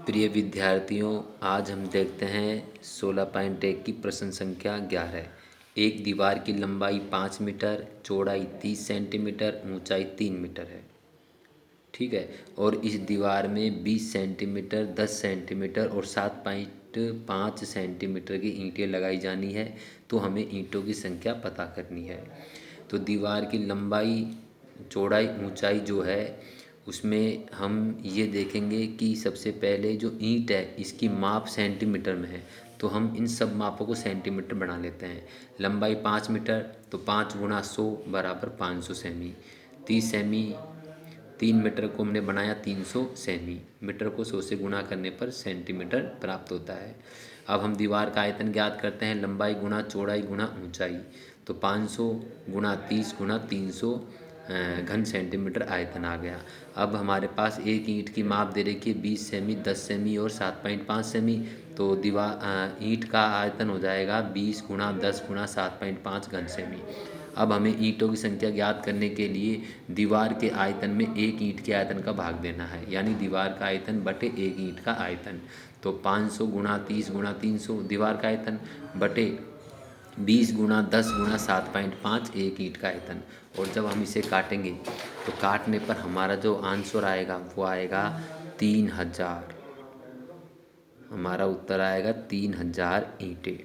प्रिय विद्यार्थियों, आज हम देखते हैं 16.1 की प्रश्न संख्या 11। एक दीवार की लंबाई 5 मीटर, चौड़ाई 30 सेंटीमीटर, ऊंचाई 3 मीटर है। ठीक है। और इस दीवार में 20 सेंटीमीटर, 10 सेंटीमीटर और 7.5 सेंटीमीटर की ईंटें लगाई जानी है। तो हमें ईंटों की संख्या पता करनी है। तो दीवार की लंबाई, चौड़ाई, ऊंचाई जो है उसमें हम ये देखेंगे कि सबसे पहले जो ईंट है इसकी माप सेंटीमीटर में है। तो हम इन सब मापों को सेंटीमीटर बना लेते हैं। लंबाई 5 मीटर, तो 5 गुणा 100 बराबर 500 सेमी। 30 सेमी, 3 मीटर को हमने बनाया 300 सेमी। मीटर को 100 से गुणा करने पर सेंटीमीटर प्राप्त होता है। अब हम दीवार का आयतन ज्ञात करते हैं, लंबाई गुणा चौड़ाई गुणा ऊंचाई। तो 500 गुणा 30 गुणा 300 घन सेंटीमीटर आयतन आ गया। अब हमारे पास एक ईंट की माप दे रखी है 20 सेमी, 10 सेमी और 7.5 सेमी। तो दीवार ईंट का आयतन हो जाएगा 20 गुणा 10 गुणा 7.5 घन सेमी। अब हमें ईंटों की संख्या ज्ञात करने के लिए दीवार के आयतन में एक ईंट के आयतन का भाग देना है, यानी दीवार का आयतन बटे एक ईंट का आयतन। तो 500 गुणा 30 गुणा 300 दीवार का आयतन बटे 20 गुणा 10 गुणा 7.5 एक ईंट का आयतन। और जब हम इसे काटेंगे तो काटने पर हमारा जो आंसर आएगा वो आएगा 3000। हमारा उत्तर आएगा 3000 ईंटें।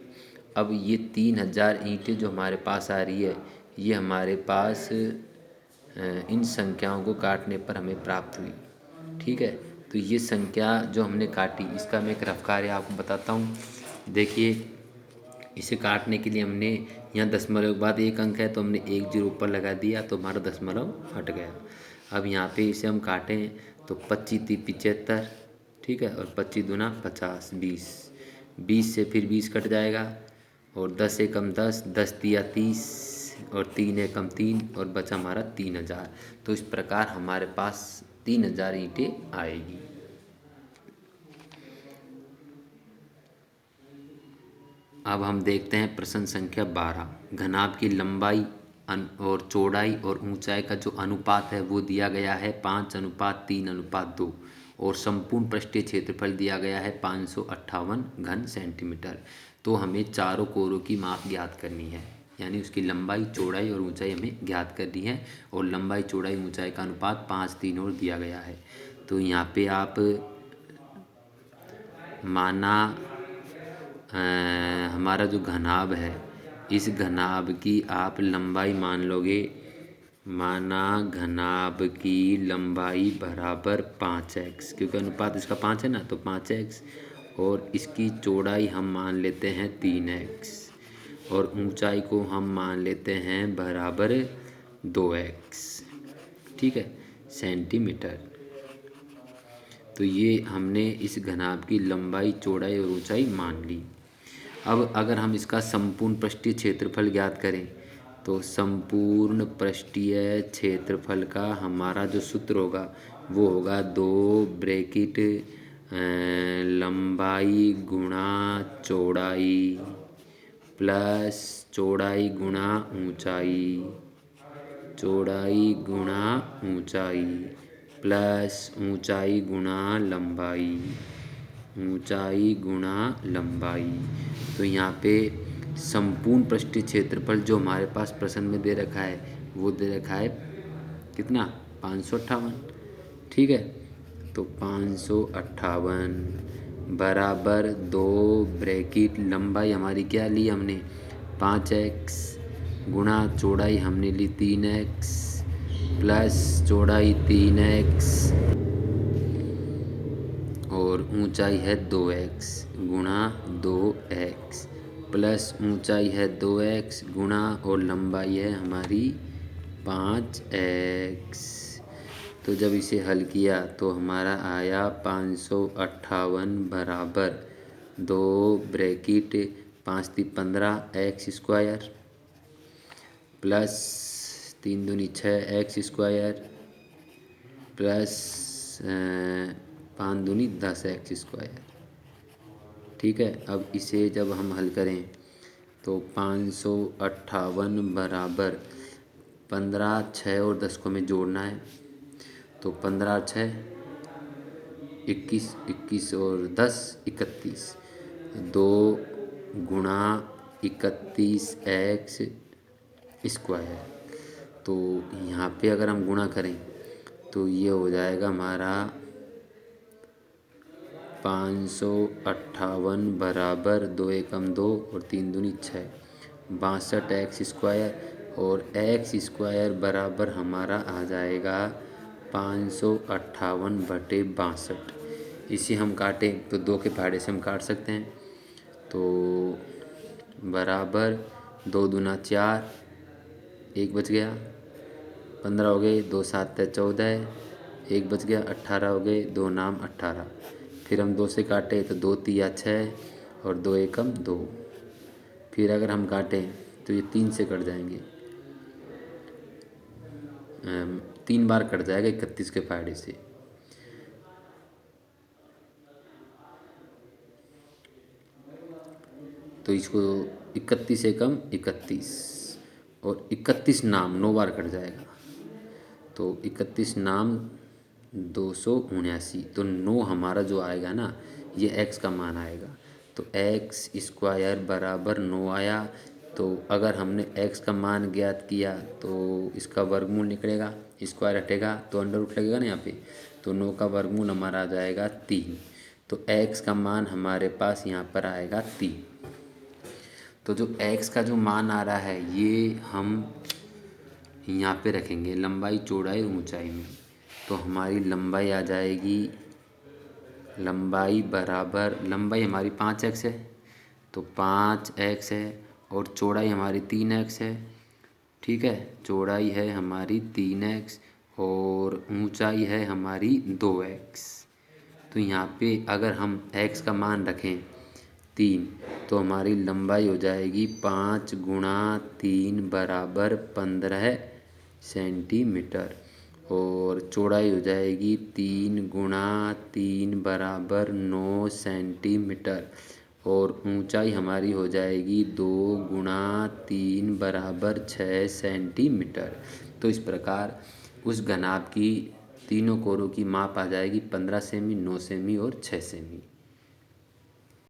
अब ये 3000 ईंटें जो हमारे पास आ रही है ये हमारे पास इन संख्याओं को काटने पर हमें प्राप्त हुई। ठीक है। तो ये संख्या जो हमने काटी इसका मैं एक रफ कार्य आपको बताता हूँ। देखिए, इसे काटने के लिए हमने यहाँ दशमलव के बाद एक अंक है तो हमने एक जीरो ऊपर लगा दिया तो हमारा दशमलव हट गया। अब यहाँ पे इसे हम काटें तो 25 × 75, ठीक है, और 25 दूना 50, 20, 20 से फिर 20 कट जाएगा और 10 एकम 10, 10 तिया 30 और 3 एकम 3 और बचा हमारा 3000। तो इस प्रकार हमारे पास 3000 ईंटें आएगी। अब हम देखते हैं प्रश्न संख्या 12। घनाभ की लंबाई और चौड़ाई और ऊंचाई का जो अनुपात है वो दिया गया है 5:3:2 और संपूर्ण पृष्ठीय क्षेत्रफल दिया गया है 558 घन सेंटीमीटर। तो हमें चारों कोरों की माप ज्ञात करनी है, यानी उसकी लंबाई, चौड़ाई और ऊंचाई हमें ज्ञात करनी है। और लंबाई, चौड़ाई, ऊंचाई का अनुपात 5:3 और दिया गया है। तो यहाँ पे आप माना हमारा जो घनाभ है इस घनाभ की आप लंबाई मान लोगे। माना घनाभ की लंबाई बराबर 5x, क्योंकि अनुपात इसका 5 है ना, तो 5x। और इसकी चौड़ाई हम मान लेते हैं 3x और ऊंचाई को हम मान लेते हैं बराबर 2x, ठीक है, सेंटीमीटर। तो ये हमने इस घनाभ की लंबाई, चौड़ाई और ऊंचाई मान ली। अब अगर हम इसका संपूर्ण पृष्ठीय क्षेत्रफल ज्ञात करें तो संपूर्ण पृष्ठीय क्षेत्रफल का हमारा जो सूत्र होगा वो होगा 2 ब्रैकेट लंबाई गुणा चौड़ाई प्लस चौड़ाई गुणा ऊंचाई, चौड़ाई गुणा ऊंचाई प्लस ऊंचाई गुणा लंबाई, ऊंचाई गुणा लंबाई। तो यहाँ पे संपूर्ण पृष्ठीय क्षेत्रफल जो हमारे पास प्रश्न में दे रखा है वो दे रखा है कितना, 558, ठीक है। तो 558 बराबर 2 ब्रैकेट लंबाई हमारी क्या ली हमने 5x गुणा चौड़ाई हमने ली 3x प्लस चौड़ाई 3x और ऊंचाई है 2x गुणा 2x प्लस ऊंचाई है 2x गुणा और लंबाई है हमारी 5x। तो जब इसे हल किया तो हमारा आया 558 बराबर 2 ब्रैकेट 5 × 15 x स्क्वायर प्लस 3 दूनी 6 x स्क्वायर प्लस 5 दूनी 10 x स्क्वायर, ठीक है। अब इसे जब हम हल करें तो 558 बराबर 15, 6 और 10 को हमें जोड़ना है। तो 15 6 21, 21 और 10 31, 2 गुणा 31x स्क्वायर। तो यहाँ पे अगर हम गुणा करें तो ये हो जाएगा हमारा 558 बराबर 2 एकम 2 और 3 दूनी 6, 62x² और x² बराबर हमारा आ जाएगा 558/62। इसे हम काटें तो 2 के पहाड़े से हम काट सकते हैं। तो बराबर 2 दूना 4, 1 बच गया, 15 हो गए, 2 7 14, 1 बच गया, 18 हो गए, 2 नाम 18। फिर हम 2 से काटे तो 2 तिया 6 और 2 एकम 2। फिर अगर हम काटें तो ये 3 से कट जाएंगे, 3 बार कट जाएगा 31 के फायदे से। तो इसको 31 एकम 31 और 31 नाम 9 बार कट जाएगा, तो 31 नाम 279। तो 9 हमारा जो आएगा ना, ये x का मान आएगा। तो x² बराबर 9 आया। तो अगर हमने x का मान ज्ञात किया तो इसका वर्गमूल निकलेगा, स्क्वायर हटेगा तो अंडर रूट लगेगा ना यहाँ पे। तो 9 का वर्गमूल हमारा आ जाएगा 3। तो x का मान हमारे पास यहाँ पर आएगा 3। तो जो x का जो मान आ रहा है ये हम यहाँ पे रखेंगे लंबाई चौड़ाई ऊंचाई में। तो हमारी लंबाई आ जाएगी, लंबाई बराबर, लंबाई हमारी 5x है तो 5x है और चौड़ाई हमारी 3x है। ठीक है, चौड़ाई है हमारी 3x और ऊंचाई है हमारी 2x। तो यहाँ पे अगर हम x का मान रखें 3 तो हमारी लंबाई हो जाएगी 5 गुणा 3 बराबर 15 सेंटीमीटर और चौड़ाई हो जाएगी 3 गुणा 3 बराबर 9 सेंटीमीटर और ऊंचाई हमारी हो जाएगी 2 गुणा 3 बराबर 6 सेंटीमीटर। तो इस प्रकार उस घनाभ की तीनों कोरों की माप आ जाएगी 15 सेमी, 9 सेमी और 6 सेमी।